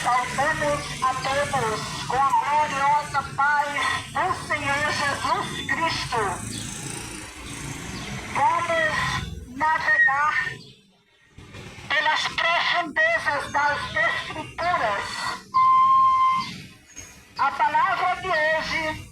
Saudamos a todos com a gloriosa paz do Senhor Jesus Cristo. Vamos navegar pelas profundezas das Escrituras. A palavra de hoje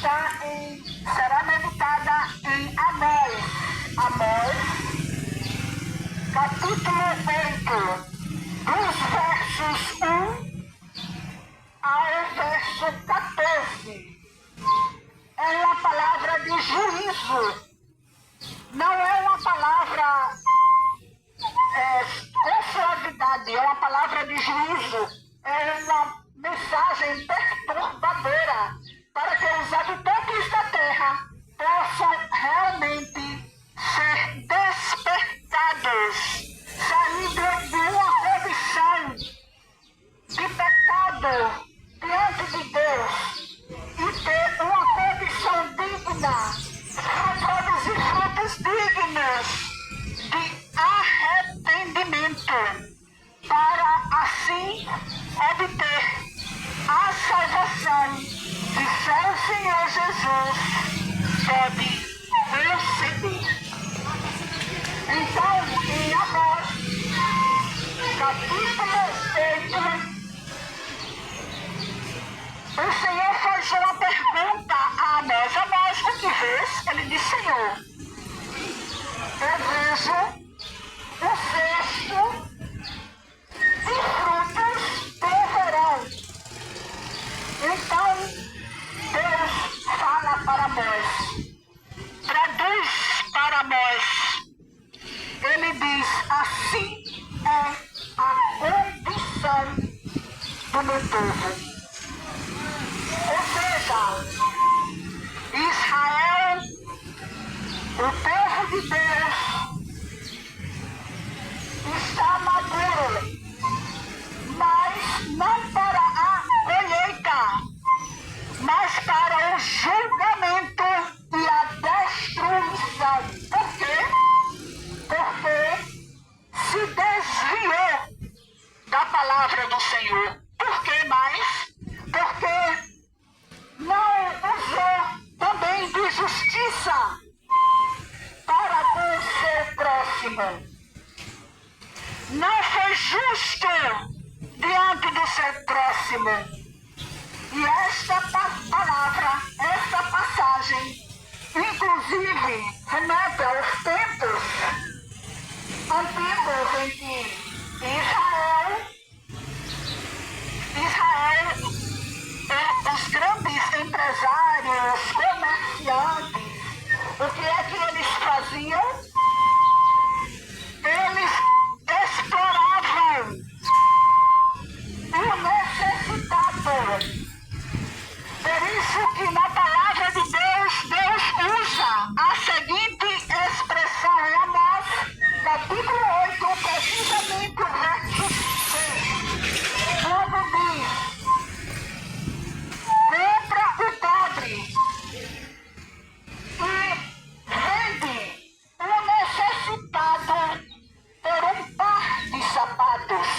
será meditada em Amós, capítulo 8, dos versos 1 ao verso 14. É uma palavra de juízo, não é uma palavra com suavidade, é uma palavra de juízo, é uma mensagem perturbadora para que os habitantes da terra possam realmente ser despertados, sair de uma condição de pecado diante de Deus e ter uma condição digna, produzir frutos dignos de arrependimento, para assim obter a salvação que só o Senhor Jesus pode conceder. Então, em Amós, capítulo 8, o Senhor faz uma pergunta a Amós. Amós, o que vês? Ele diz: Senhor, eu vejo o cesto de frutos do verão. Então, Deus fala para Amós, traduz para Amós. Ele diz: assim é a condição do meu povo. Ou seja, Israel, o povo de Deus, está maduro, mas não para a colheita, mas para o julgamento e a destruição. Por quê? Porque se desviou da palavra do Senhor. Por que mais? Porque não usou também de justiça para com o seu próximo. Não foi justo diante do seu próximo. E esta palavra, esta passagem, inclusive, remete aos tempos antigos em que os grandes empresários, comerciantes, o que é que eles faziam? Eles exploravam o necessitado. Por isso que na palavra de Deus, Deus usa a seguinte expressão em Amós, capítulo 8, precisamente o verso 6, quando diz: compra o pobre e vende o necessitado por um par de sapatos.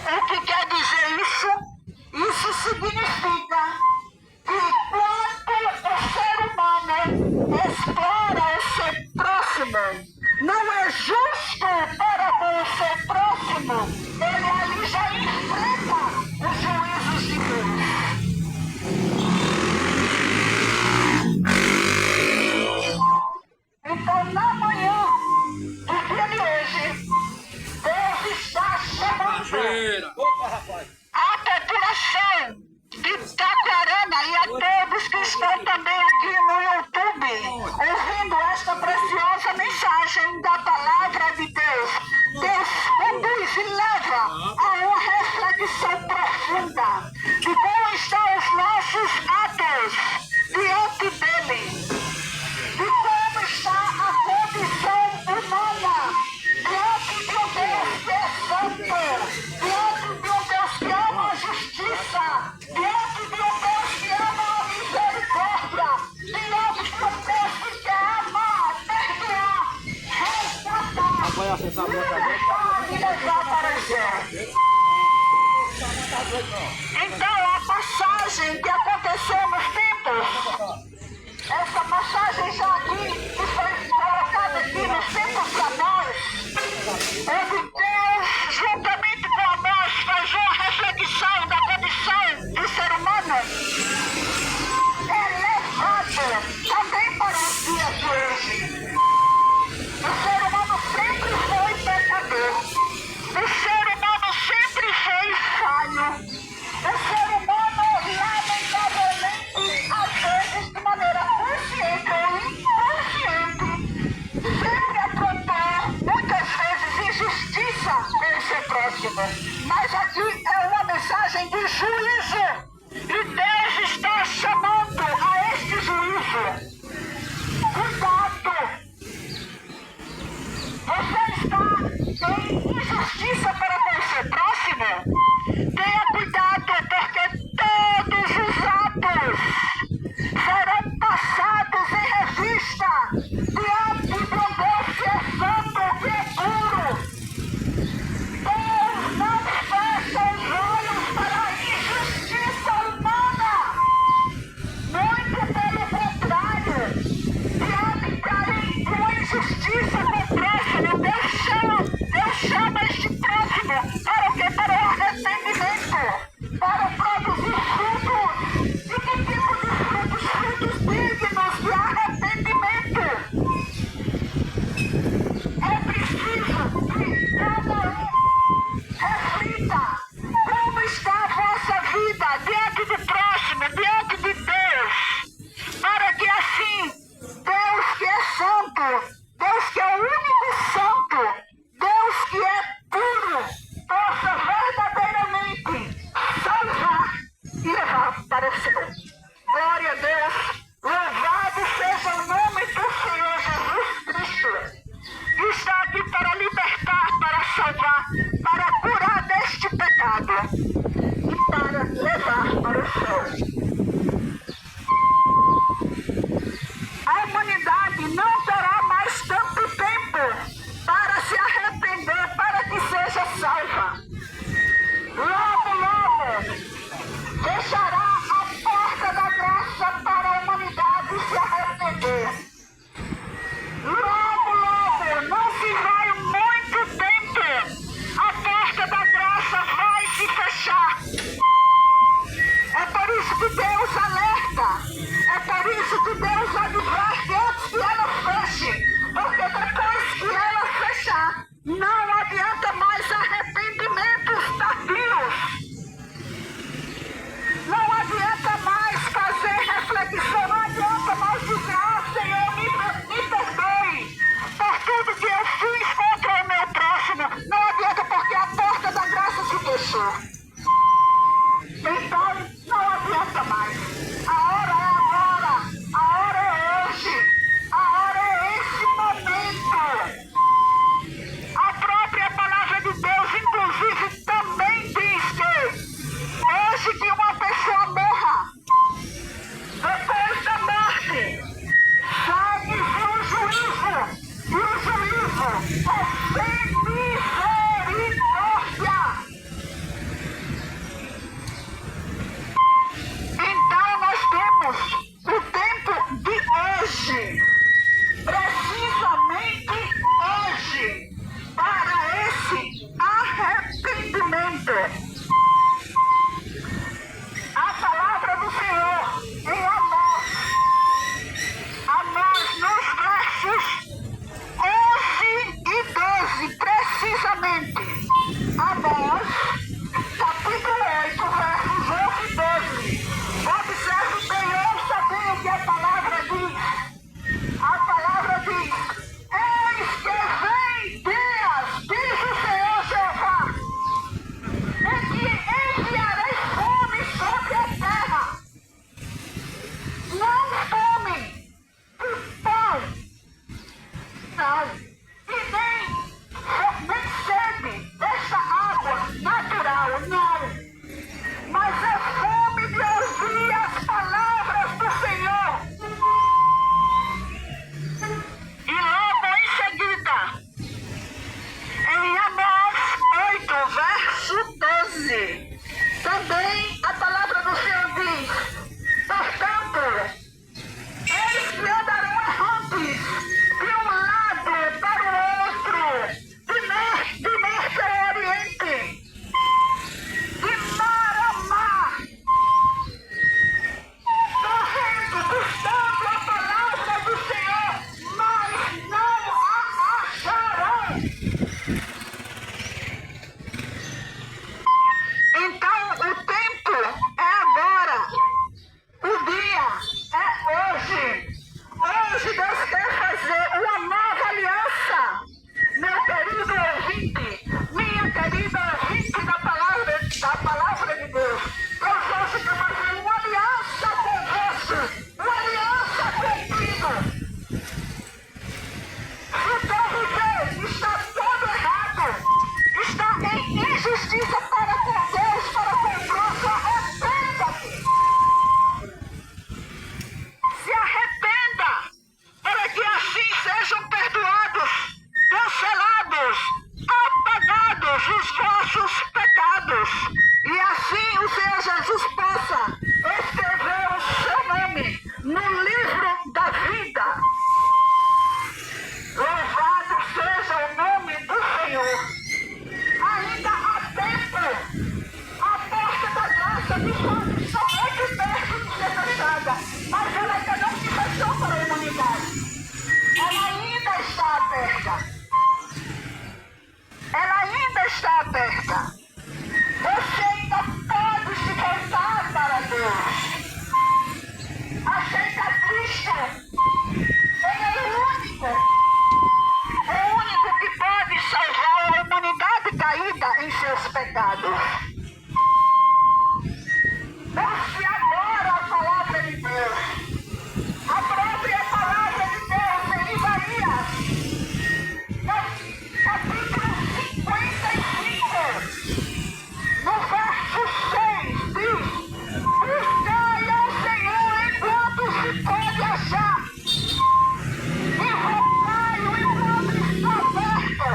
O que quer dizer isso? Isso significa que quando o ser humano explora o seu próximo, não é justo para com o seu próximo, ele ali já enfrenta os juízos de Deus. Então, na manhã do dia de hoje, Deus está chamando a população de Taquarana e a todos que estão também aqui no YouTube ouvindo esta preciosa mensagem da palavra de Deus. Deus conduz e leva a uma reflexão profunda de como estão os nossos atos diante dele, de como está a condição humana diante de um Deus que é santo, diante de um Deus que ama a justiça, diante de um Deus que ama a misericórdia, diante de um Deus que quer amar, perdoar, resgatar, libertar e levar para o céu. Então, a passagem que aconteceu nos tempos, essa passagem já aqui, que foi colocada aqui nos tempos para nós, onde Deus, juntamente com nós, faz uma reflexão da condição do ser humano, é levado também para os dias de hoje. O ser humano sempre foi pecador. O ser humano sempre foi falho. O ser humano, lamentavelmente, às vezes de maneira consciente ou inconsciente, sempre aprontou, muitas vezes, injustiça com o seu próximo. Mas aqui é uma mensagem de juízo. E Deus está chamando a este juízo. Cuidado! Você está em injustiça para com o seu próximo? Tenha cuidado, porque todos os atos serão passados em revista diante de um Deus que é santo, que é puro. Deus não fecha os olhos para a injustiça humana. Muito pelo contrário, diante de uma injustiça com o próximo, Deus chama este próximo os vossos pecados, e assim o Senhor Jesus possa escrever o seu nome no livro da vida. Louvado seja o nome do Senhor. Ainda há tempo. A porta da graça de Deus somente perto de ser fechada, mas ela ainda não se fechou para a humanidade. Ela ainda está aberta. Ela ainda está aberta. Você ainda pode se voltar para Deus. Aceita Cristo. Ele é o único que pode salvar a humanidade caída em seus pecados. Busque agora a palavra de Deus. A própria palavra de Deus em Isaías, no capítulo 55, no verso 6, diz: buscai ao Senhor enquanto se pode achar, invocai-o enquanto está aberto.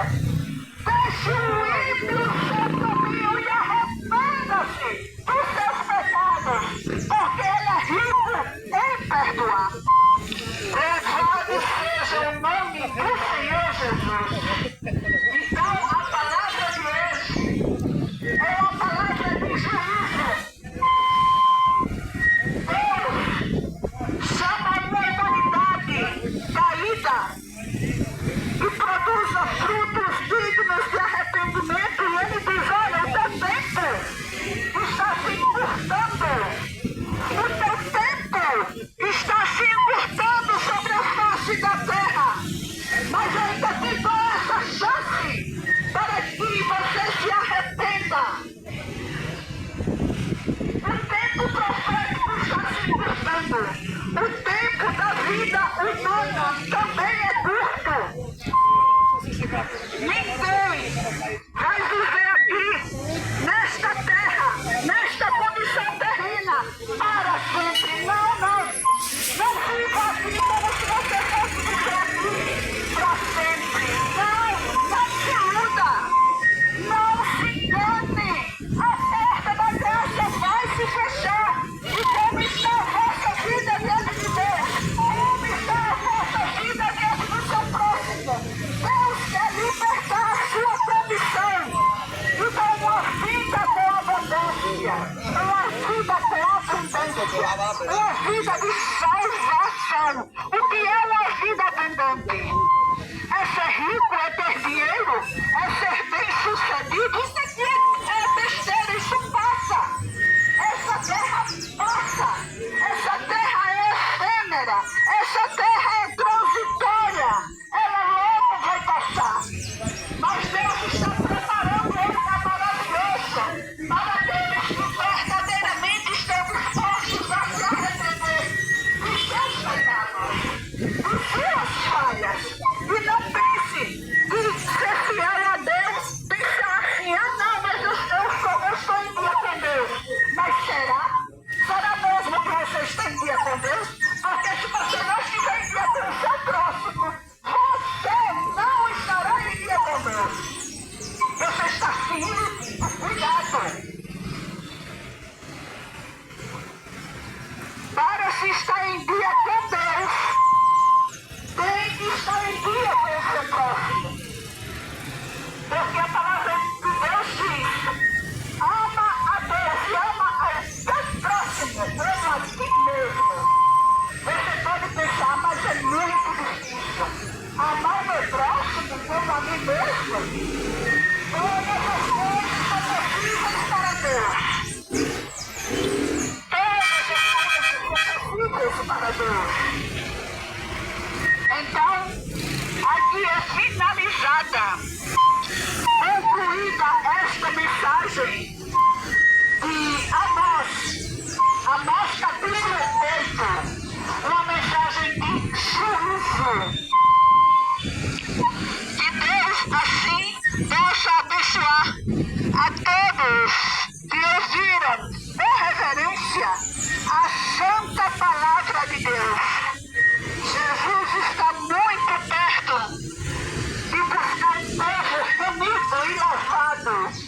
Deixe o ímpio seu caminho e arrependa-se dos seus pecados, porque ele é rico em perdoar. Louvado seja o nome do Senhor Jesus. Então, a palavra de hoje é uma palavra de juízo. Deus chama uma humanidade caída que produza frutos dignos de arrependimento, e ele diz: olha, o teu tempo está se encurtando. O teu tempo está se encurtando sobre a face da terra. Mas eu ainda te dou essa chance para que você se arrependa. O tempo profético está se encurtando. O tempo da vida humana também é curto. Ninguém vai viver aqui, nesta terra, nesta condição terrena, para sempre. Não, não. Não viva aqui como se você fosse viver aqui para sempre. Não, não se iluda. Não se engane. A porta da graça vai se fechar. E como está a vossa vida diante de Deus? Como está a vossa vida diante do seu próximo? Deus quer libertar a sua condição e dar uma vida com abundância, uma vida com abundância, uma vida de salvação. O que é uma vida abundante? É ser rico, é ter dinheiro, é ser bem sucedido. Isso aqui é besteira, isso passa. Essa terra passa. Essa terra é efêmera. Essa terra é transitória. Ela logo vai passar. Mas Deus está preparando um lugar maravilhoso para aqueles que verdadeiramente estão dispostos a se arrepender de seus pecados, de suas falhas. E não pense que ser fiel a Deus, pensar assim: ah não, mas eu estou em dia com Deus. Mas será? Será mesmo que você está em dia com Deus? Porque se você não estiver em dia com o seu próximo, você não estará em dia com Deus. Você está firme, cuidado. Para se estar em dia com Deus, tem que estar em dia com o seu próximo. Porque a palavra de Deus diz: ama a Deus e ama ao teu próximo, como a ti mesmo. Você pode pensar, mas é muito difícil. Amar o meu próximo como a mim mesmo? Todas as coisas são possíveis para Deus. Todas as coisas são possíveis para Deus. Então, aqui é finalizada, concluída esta mensagem de Amós capítulo 8, uma mensagem de juízo. Que Deus assim possa abençoar a todos que ouviram com reverência a santa palavra de Deus. Jesus está muito perto de buscar um povo unido e louvado. Obrigado.